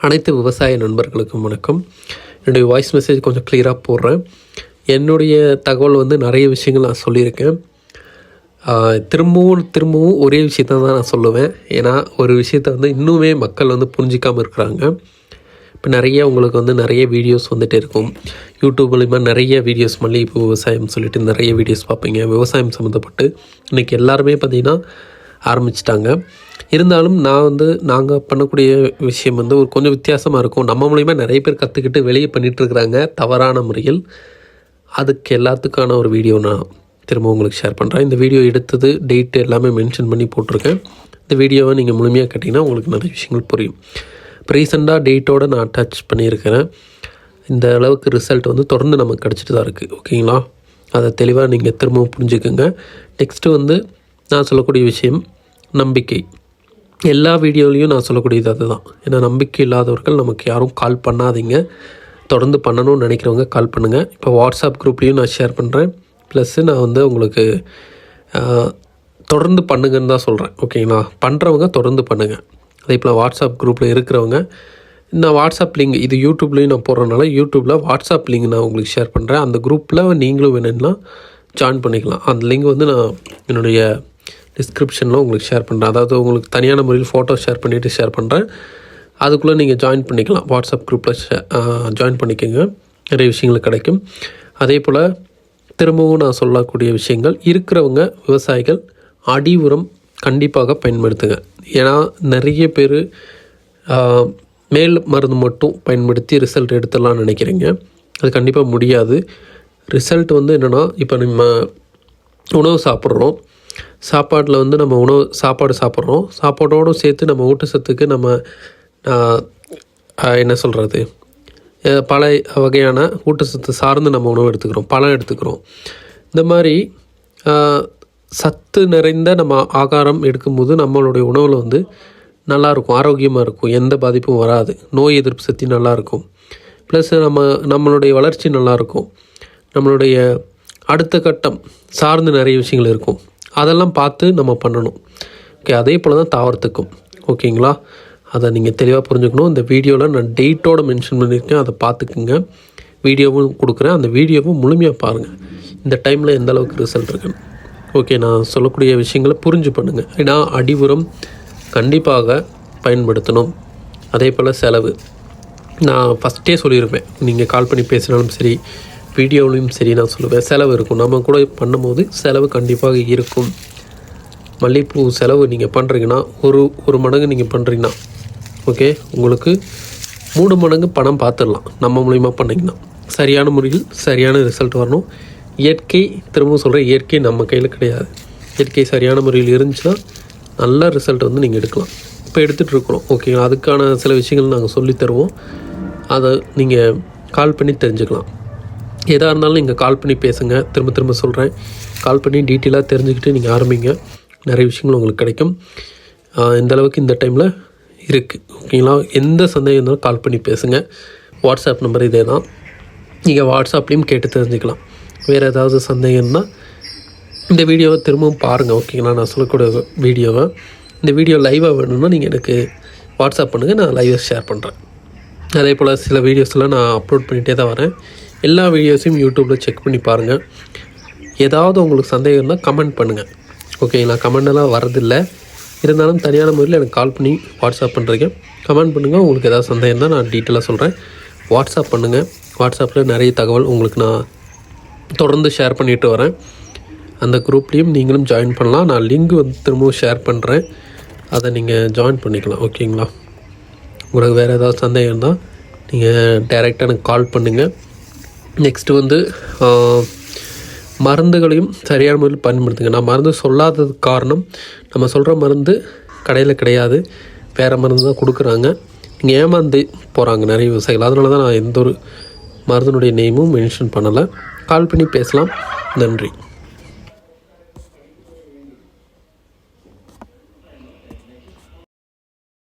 அனைத்து விவசாய நண்பர்களுக்கும் வணக்கம். என்னுடைய வாய்ஸ் மெசேஜ் கொஞ்சம் கிளியராக போடுறேன். என்னுடைய தகவல் நிறைய விஷயங்கள் நான் சொல்லியிருக்கேன். திரும்பவும் ஒரே விஷயத்த தான் நான் சொல்லுவேன். ஏன்னா ஒரு விஷயத்த இன்னுமே மக்கள் புரிஞ்சிக்காமல் இருக்கிறாங்க. இப்போ நிறைய உங்களுக்கு நிறைய வீடியோஸ் வந்துட்டு இருக்கும். யூடியூப் மூலிமா நிறைய வீடியோஸ் மல்லிகைப்பூ விவசாயம் சொல்லிட்டு நிறைய வீடியோஸ் பார்ப்பீங்க. விவசாயம் சம்மந்தப்பட்டு இன்றைக்கி எல்லாருமே பார்த்திங்கன்னா ஆரம்பிச்சிட்டாங்க. இருந்தாலும் நாங்கள் பண்ணக்கூடிய விஷயம் ஒரு கொஞ்சம் வித்தியாசமாக இருக்கும். நம்ம மூலிமா நிறைய பேர் கற்றுக்கிட்டு வெளியே பண்ணிகிட்ருக்குறாங்க தவறான முறையில். அதுக்கு எல்லாத்துக்கான ஒரு வீடியோ நான் திரும்ப உங்களுக்கு ஷேர் பண்ணுறேன். இந்த வீடியோ எடுத்தது டேட்டு எல்லாமே மென்ஷன் பண்ணி போட்டிருக்கேன். இந்த வீடியோவை நீங்கள் முழுமையாக கேட்டிங்கன்னா உங்களுக்கு நிறைய விஷயங்கள் புரியும். இப்போ ரீசெண்டாக டேட்டோடு நான் அட்டாச் பண்ணியிருக்கிறேன். இந்த அளவுக்கு ரிசல்ட் தொடர்ந்து நமக்கு கிடச்சிட்டு தான் இருக்குது. ஓகேங்களா? அதை தெளிவாக நீங்கள் திரும்பவும் புரிஞ்சுக்குங்க. நெக்ஸ்ட்டு நான் சொல்லக்கூடிய விஷயம் நம்பிக்கை. எல்லா வீடியோலையும் நான் சொல்லக்கூடியது அதுதான். ஏன்னா நம்பிக்கை இல்லாதவர்கள் நமக்கு யாரும் கால் பண்ணாதீங்க. தொடர்ந்து பண்ணணும்னு நினைக்கிறவங்க கால் பண்ணுங்கள். இப்போ வாட்ஸ்அப் குரூப்லேயும் நான் ஷேர் பண்ணுறேன். ப்ளஸ்ஸு நான் உங்களுக்கு தொடர்ந்து பண்ணுங்கன்னு தான் சொல்கிறேன். ஓகேங்களா? பண்ணுறவங்க தொடர்ந்து பண்ணுங்கள். அதே போல் வாட்ஸ்அப் குரூப்பில் இருக்கிறவங்க நான் வாட்ஸ்அப் லிங்க் இது யூடியூப்லேயும் நான் போடுறதுனால யூடியூப்பில் வாட்ஸ்அப் லிங்க் நான் உங்களுக்கு ஷேர் பண்ணுறேன். அந்த குரூப்பில் நீங்களும் வேணும்னா ஜாயின் பண்ணிக்கலாம். அந்த லிங்க் நான் என்னுடைய டிஸ்கிரிப்ஷனில் உங்களுக்கு ஷேர் பண்ணுறேன். அதாவது உங்களுக்கு தனியான முறையில் ஃபோட்டோ ஷேர் பண்ணிவிட்டு ஷேர் பண்ணுறேன். அதுக்குள்ளே நீங்கள் ஜாயின் பண்ணிக்கலாம். வாட்ஸ்அப் குரூப்பில் ஜாயின் பண்ணிக்கோங்க. நிறைய விஷயங்கள் கிடைக்கும். அதே போல் திரும்பவும் நான் சொல்லக்கூடிய விஷயங்கள் இருக்கிறவங்க விவசாயிகள் அடி உரம் கண்டிப்பாக பயன்படுத்துங்க. ஏன்னா நிறைய பேர் மேல் மருந்து மட்டும் பயன்படுத்தி ரிசல்ட் எடுத்துடலாம்னு நினைக்கிறீங்க. அது கண்டிப்பாக முடியாது. ரிசல்ட் என்னென்னா இப்போ நம்ம உணவு சாப்பிட்றோம். சாப்பாட்டில் நம்ம சாப்பாடு சாப்பிட்றோம். சாப்பாடோடு சேர்த்து நம்ம ஊட்டச்சத்துக்கு நம்ம என்ன சொல்கிறது பல வகையான ஊட்டச்சத்து சார்ந்து நம்ம உணவு எடுத்துக்கிறோம். பழம் எடுத்துக்கிறோம். இந்த மாதிரி சத்து நிறைந்த நம்ம ஆகாரம் எடுக்கும்போது நம்மளுடைய உணவில் நல்லாயிருக்கும், ஆரோக்கியமாக இருக்கும், எந்த பாதிப்பும் வராது, நோய் எதிர்ப்பு சக்தி நல்லாயிருக்கும். ப்ளஸ் நம்மளுடைய வளர்ச்சி நல்லாயிருக்கும், நம்மளுடைய அடுத்த கட்டம் சார்ந்து நிறைய விஷயங்கள் இருக்கும். அதெல்லாம் பார்த்து நம்ம பண்ணணும். ஓகே, அதே போல் தான் தாவரத்துக்கும். ஓகேங்களா? அதை நீங்கள் தெளிவாக புரிஞ்சுக்கணும். இந்த வீடியோவில் நான் டேட்டோடு மென்ஷன் பண்ணியிருக்கேன். அதை பார்த்துக்குங்க. வீடியோவும் கொடுக்குறேன். அந்த வீடியோவும் முழுமையாக பாருங்கள். இந்த டைமில் எந்த அளவுக்கு ரிசல்ட் இருக்குன்னு. ஓகே, நான் சொல்லக்கூடிய விஷயங்களை புரிஞ்சு பண்ணுங்கள். ஏன்னா அடி உரம் கண்டிப்பாக பயன்படுத்தணும். அதே போல் செலவு நான் ஃபஸ்ட்டே சொல்லியிருப்பேன். நீங்கள் கால் பண்ணி பேசினாலும் சரி, வீடியோவிலையும் சரி நான் சொல்லுவேன். செலவு இருக்கும். நம்ம கூட பண்ணும்போது செலவு கண்டிப்பாக இருக்கும். மல்லிகைப்பூ செலவு நீங்கள் பண்ணுறீங்கன்னா ஒரு மடங்கு நீங்கள் பண்ணுறீங்கன்னா ஓகே, உங்களுக்கு 3 மடங்கு பணம் பார்த்துடலாம். நம்ம மூலிமா பண்ணிங்கன்னா சரியான முறையில் சரியான ரிசல்ட் வரணும். இயற்கை, திரும்பவும் சொல்கிறேன், இயற்கை நம்ம கையில் கிடையாது. இயற்கை சரியான முறையில் இருந்துச்சுன்னா நல்ல ரிசல்ட் நீங்கள் எடுக்கலாம். இப்போ எடுத்துகிட்டு இருக்கிறோம். ஓகேங்களா? அதுக்கான சில விஷயங்கள் நாங்கள் சொல்லித்தருவோம். அதை நீங்கள் கால் பண்ணி தெரிஞ்சுக்கலாம். எதாக இருந்தாலும் நீங்கள் கால் பண்ணி பேசுங்க. திரும்ப சொல்கிறேன், கால் பண்ணி டீட்டெயிலாக தெரிஞ்சுக்கிட்டு நீங்கள் ஆரம்பிங்க. நிறைய விஷயங்கள் உங்களுக்கு கிடைக்கும். இந்த அளவுக்கு இந்த டைமில் இருக்குது. ஓகேங்களா? எந்த சந்தேகம் இருந்தாலும் கால் பண்ணி பேசுங்க. வாட்ஸ்அப் நம்பர் இதே தான். நீங்கள் வாட்ஸ்அப்லேயும் கேட்டு தெரிஞ்சுக்கலாம். வேறு ஏதாவது சந்தேகம் இருந்தால் இந்த வீடியோவை திரும்பவும் பாருங்கள். ஓகேங்களா? நான் சொல்லக்கூடிய வீடியோவை இந்த வீடியோ லைவாக வேணும்னா நீங்கள் எனக்கு வாட்ஸ்அப் பண்ணுங்கள். நான் லைவாக ஷேர் பண்ணுறேன். அதே போல் சில வீடியோஸ்லாம் நான் அப்லோட் பண்ணிகிட்டே தான் வரேன். எல்லா வீடியோஸையும் யூடியூப்பில் செக் பண்ணி பாருங்கள். ஏதாவது உங்களுக்கு சந்தேகம் இருந்தால் கமெண்ட் பண்ணுங்கள். ஓகேங்களா? கமெண்டெல்லாம் வரதில்லை. இருந்தாலும் தனியான முறையில் எனக்கு கால் பண்ணி வாட்ஸ்அப் பண்ணுறீங்க. கமெண்ட் பண்ணுங்கள். உங்களுக்கு ஏதாவது சந்தேகம் இருந்தால் நான் டீட்டெயிலாக சொல்கிறேன். வாட்ஸ்அப் பண்ணுங்கள். வாட்ஸ்அப்பில் நிறைய தகவல் உங்களுக்கு நான் தொடர்ந்து ஷேர் பண்ணிட்டு வரேன். அந்த குரூப்லேயும் நீங்களும் ஜாயின் பண்ணலாம். நான் லிங்க் திரும்பவும் ஷேர் பண்ணுறேன். அதை நீங்கள் ஜாயின் பண்ணிக்கலாம். ஓகேங்களா? உங்களுக்கு வேறு ஏதாவது சந்தேகம் இருந்தால் நீங்கள் டைரெக்டாக எனக்கு கால் பண்ணுங்கள். நெக்ஸ்ட்டு மருந்துகளையும் சரியான முறையில் பயன்படுத்துங்க. நான் மருந்து சொல்லாததுக்கு காரணம், நம்ம சொல்கிற மருந்து கடையில் கிடையாது, வேறு மருந்து தான் கொடுக்குறாங்க. நீங்கள் ஏமாந்து போகிறாங்க நிறைய விவசாயிகள். அதனால தான் நான் எந்த ஒரு மருந்தினுடைய நேமும் மென்ஷன் பண்ணலை. கால் பண்ணி பேசலாம். நன்றி.